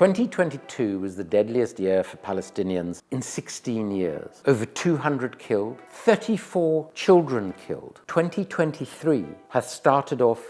2022 was the deadliest year for Palestinians in 16 years. Over 200 killed, 34 children killed. 2023 has started off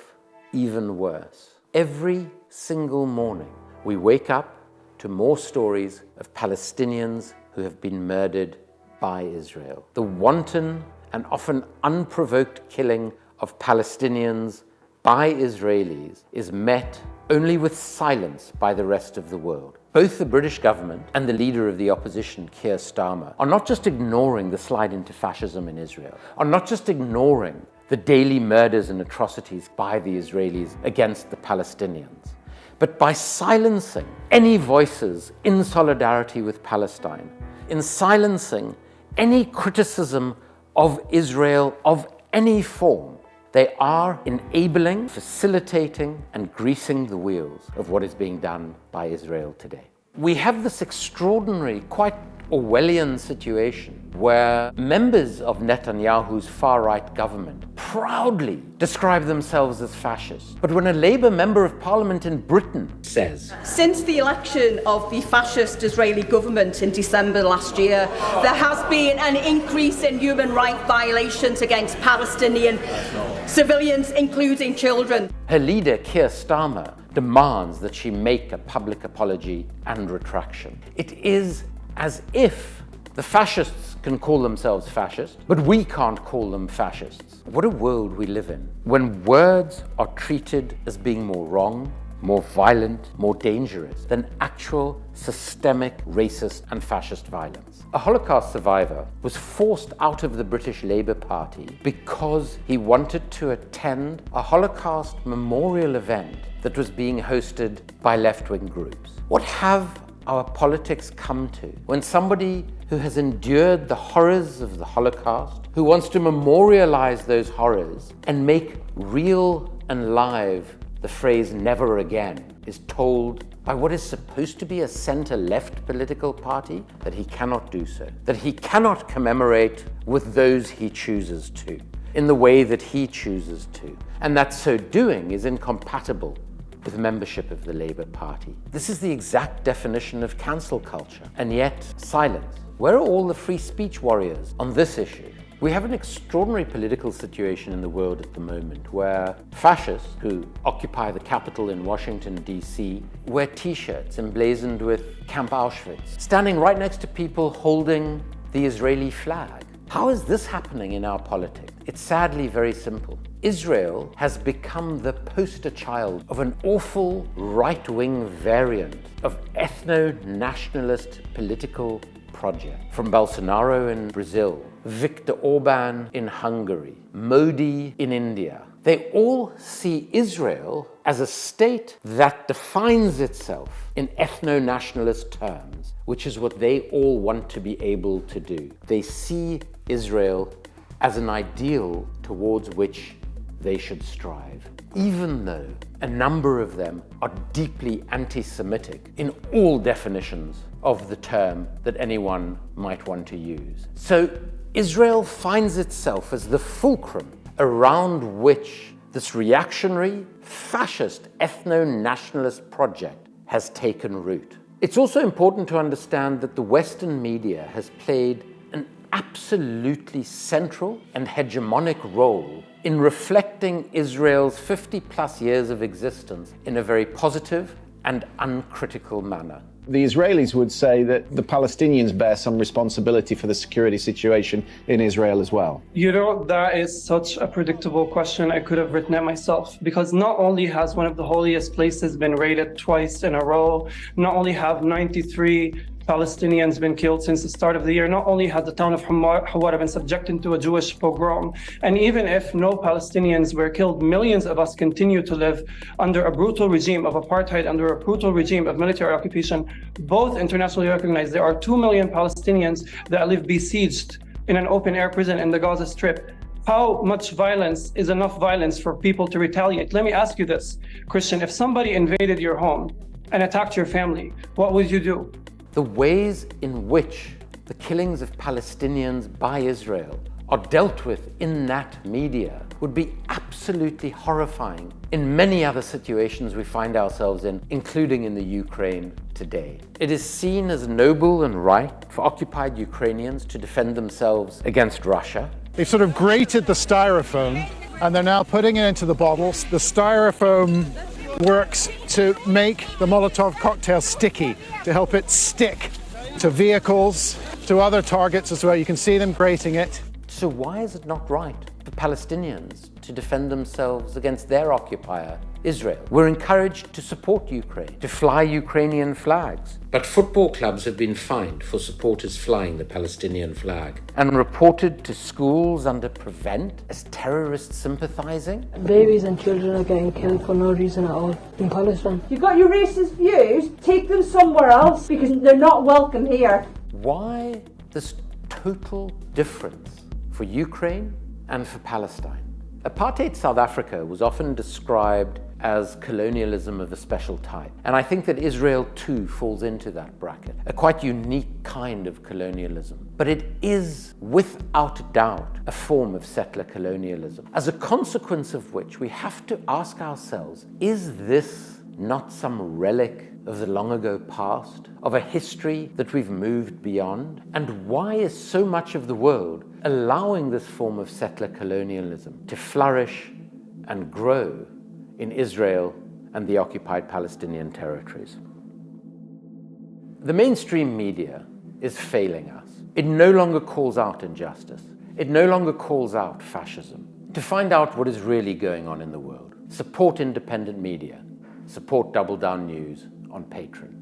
even worse. Every single morning, we wake up to more stories of Palestinians who have been murdered by Israel. The wanton and often unprovoked killing of Palestinians by Israelis is met only with silence by the rest of the world. Both the British government and the leader of the opposition, Keir Starmer, are not just ignoring the slide into fascism in Israel, are not just ignoring the daily murders and atrocities by the Israelis against the Palestinians, but by silencing any voices in solidarity with Palestine, in silencing any criticism of Israel of any form, they are enabling, facilitating, and greasing the wheels of what is being done by Israel today. We have this extraordinary, quite Orwellian situation where members of Netanyahu's far-right government proudly describe themselves as fascists. But when a Labour member of parliament in Britain says, since the election of the fascist Israeli government in December last year, there has been an increase in human rights violations against Palestinian civilians, including children. Her leader, Keir Starmer, demands that she make a public apology and retraction. It is as if the fascists can call themselves fascists, but we can't call them fascists. What a world we live in, when words are treated as being more wrong, more violent, more dangerous than actual systemic racist and fascist violence. A Holocaust survivor was forced out of the British Labour Party because he wanted to attend a Holocaust memorial event that was being hosted by left-wing groups. What have our politics come to when somebody who has endured the horrors of the Holocaust, who wants to memorialize those horrors and make real and live the phrase never again, is told by what is supposed to be a center-left political party that he cannot do so, that he cannot commemorate with those he chooses to, in the way that he chooses to, and that so doing is incompatible with membership of the Labour Party. This is the exact definition of cancel culture, and yet silence. Where are all the free speech warriors on this issue? We have an extraordinary political situation in the world at the moment where fascists who occupy the Capitol in Washington, D.C., wear t-shirts emblazoned with Camp Auschwitz, standing right next to people holding the Israeli flag. How is this happening in our politics? It's sadly very simple. Israel has become the poster child of an awful right-wing variant of ethno-nationalist political project. From Bolsonaro in Brazil, Viktor Orban in Hungary, Modi in India. They all see Israel as a state that defines itself in ethno-nationalist terms, which is what they all want to be able to do. They see Israel as an ideal towards which they should strive, even though a number of them are deeply anti-Semitic in all definitions of the term that anyone might want to use. So Israel finds itself as the fulcrum around which this reactionary, fascist, ethno-nationalist project has taken root. It's also important to understand that the Western media has played an absolutely central and hegemonic role in reflecting Israel's 50-plus years of existence in a very positive and uncritical manner. The Israelis would say that the Palestinians bear some responsibility for the security situation in Israel as well. You know, that is such a predictable question. I could have written it myself, because not only has one of the holiest places been raided twice in a row, not only have 93 Palestinians been killed since the start of the year, not only has the town of Hawara been subjected to a Jewish pogrom, and even if no Palestinians were killed, millions of us continue to live under a brutal regime of apartheid, under a brutal regime of military occupation, both internationally recognized. There are 2 million Palestinians that live besieged in an open-air prison in the Gaza Strip. How much violence is enough violence for people to retaliate? Let me ask you this, Christian. If somebody invaded your home and attacked your family, what would you do? The ways in which the killings of Palestinians by Israel are dealt with in that media would be absolutely absolutely horrifying in many other situations we find ourselves in, including in the Ukraine today. It is seen as noble and right for occupied Ukrainians to defend themselves against Russia. They've sort of grated the styrofoam and they're now putting it into the bottles. The styrofoam works to make the Molotov cocktail sticky, to help it stick to vehicles, to other targets as well. You can see them grating it. So why is it not right for Palestinians to defend themselves against their occupier, Israel? We're encouraged to support Ukraine, to fly Ukrainian flags. But football clubs have been fined for supporters flying the Palestinian flag and reported to schools under prevent as terrorist sympathizing. Babies and children are getting killed for no reason at all in Palestine. You've got your racist views, take them somewhere else because they're not welcome here. Why this total difference for Ukraine and for Palestine? Apartheid South Africa was often described as colonialism of a special type. And I think that Israel too falls into that bracket, a quite unique kind of colonialism. But it is, without doubt, a form of settler colonialism, as a consequence of which we have to ask ourselves, is this not some relic of the long ago past, of a history that we've moved beyond? And why is so much of the world allowing this form of settler colonialism to flourish and grow in Israel and the occupied Palestinian territories? The mainstream media is failing us. It no longer calls out injustice. It no longer calls out fascism. To find out what is really going on in the world, support independent media. Support Double Down News on Patreon.